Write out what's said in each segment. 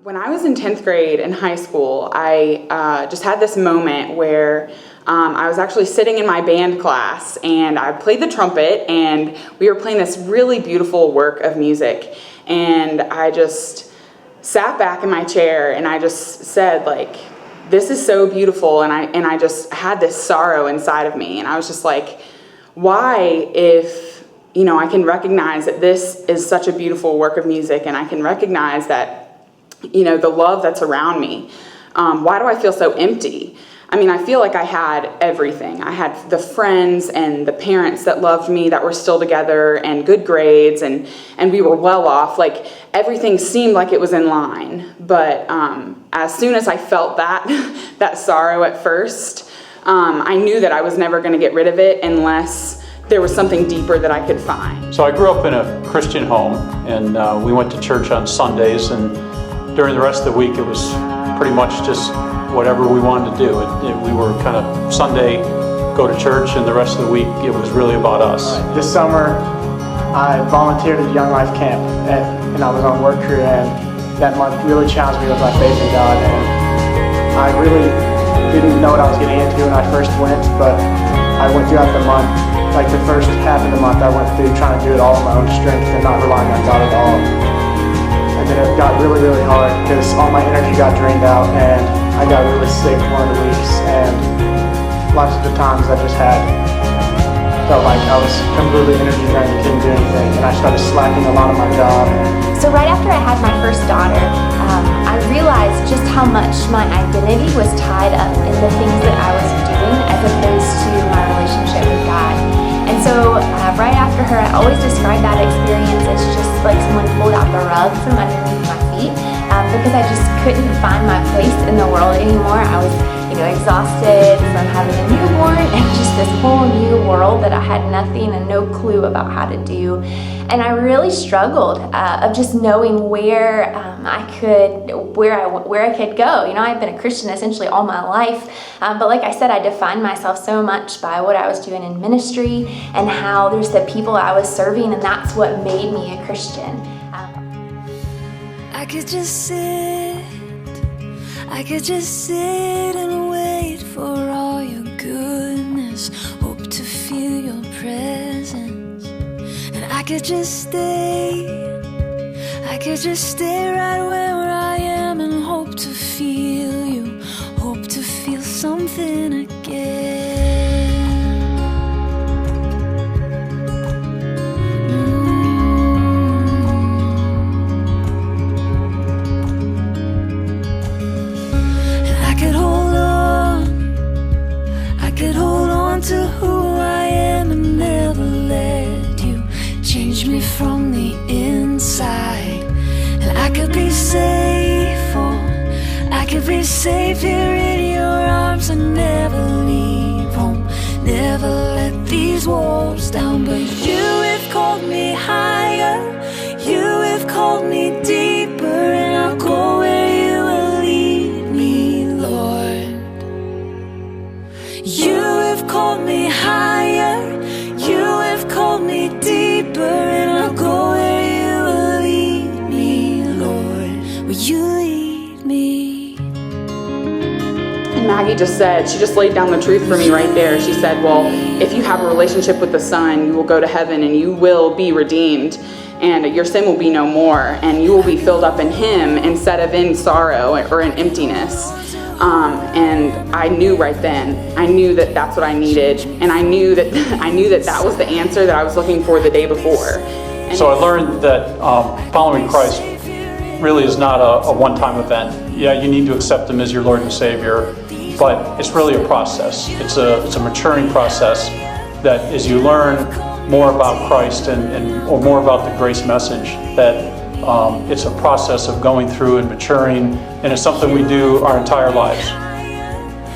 When I was in 10th grade in high school, I just had this moment where I was actually sitting in my band class and I played the trumpet and we were playing this really beautiful work of music. And I just sat back in my chair and I just said, like, this is so beautiful. And I just had this sorrow inside of me. And I was just like, why, if, I can recognize that this is such a beautiful work of music and I can recognize that, the love that's around me, why do I feel so empty? I mean, I feel like I had everything. I had the friends and the parents that loved me that were still together and good grades and we were well off. Like, everything seemed like it was in line. But as soon as I felt that sorrow at first, I knew that I was never going to get rid of it unless there was something deeper that I could find. So I grew up in a Christian home, and we went to church on Sundays, and during the rest of the week it was pretty much just whatever we wanted to do. We were kind of Sunday, go to church, and the rest of the week it was really about us. This summer I volunteered at Young Life Camp, and I was on work crew, and that month really challenged me with my faith in God, and I really didn't know what I was getting into when I first went, but I went throughout the month. Like the first half of the month I went through trying to do it all on my own strength and not relying on God at all. And then it got really, really hard because all my energy got drained out and I got really sick one of the weeks, and lots of the times I just felt like I was completely energy drained and couldn't do anything, and I started slacking a lot on my job. So right after I had my first daughter, I realized just how much my identity was tied up in the things that I was doing as opposed to my relationship with God. And so right after her, I always describe that experience as just like someone pulled out the rug from underneath my feet, because I just couldn't find my place in the world anymore. I was exhausted from having a newborn and just this whole new world that I had nothing and no clue about how to do. And I really struggled of just knowing where I could go. I've been a Christian essentially all my life, but like I said, I defined myself so much by what I was doing in ministry and how there's the people I was serving, and that's what made me a Christian. I could just sit and wait for all your goodness, hope to feel your presence. And I could just stay right where I am and hope to feel you, hope to feel something again. To who I am and never let you change me from the inside. And I could be safe, I could be safe here in your arms and never leave home, never let these walls down. But you have called me higher, you have called me deeper, and I'll go where you will lead me, Lord. You have called me higher, you have called me deeper, and I'll go where you will lead me, Lord. Will you lead me? And Maggie just laid down the truth for me right there. She said, well, if you have a relationship with the Son, you will go to heaven and you will be redeemed, and your sin will be no more, and you will be filled up in Him instead of in sorrow or in emptiness. And I knew right then, I knew that that's what I needed, and I knew that that was the answer that I was looking for the day before. So I learned that following Christ really is not a one-time event. Yeah, you need to accept Him as your Lord and Savior, but it's really a process. It's a maturing process that as you learn more about Christ or more about the grace message, that it's a process of going through and maturing, and it's something we do our entire lives.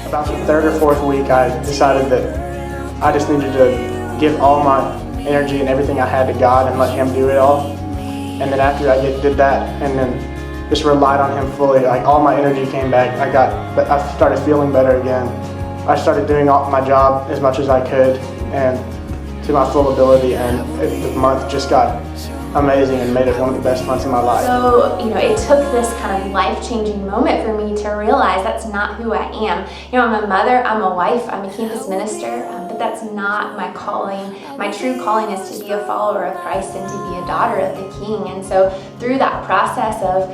About the third or fourth week, I decided that I just needed to give all my energy and everything I had to God and let Him do it all. And then after I did that, and then just relied on Him fully, like all my energy came back. I started feeling better again. I started doing my job as much as I could and to my full ability, and the month just got amazing and made it one of the best months of my life. So, it took this kind of life-changing moment for me to realize that's not who I am. I'm a mother, I'm a wife, I'm a campus minister, but that's not my calling. My true calling is to be a follower of Christ and to be a daughter of the King. And so through that process of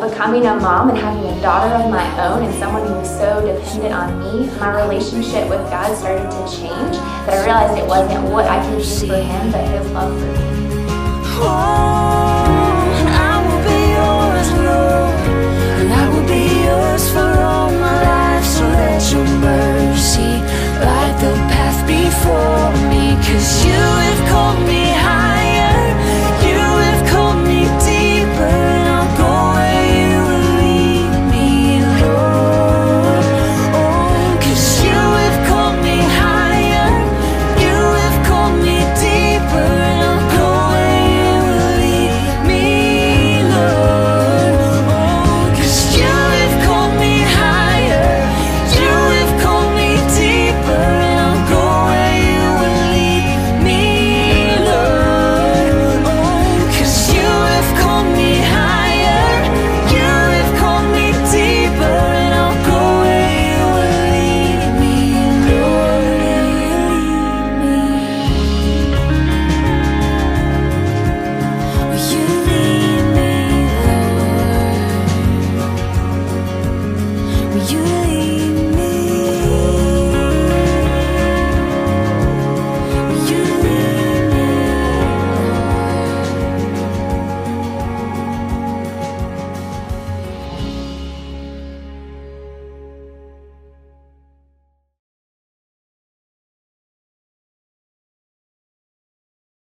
becoming a mom and having a daughter of my own and someone who was so dependent on me, my relationship with God started to change, that I realized it wasn't what I could do for him, but his love for me. Oh.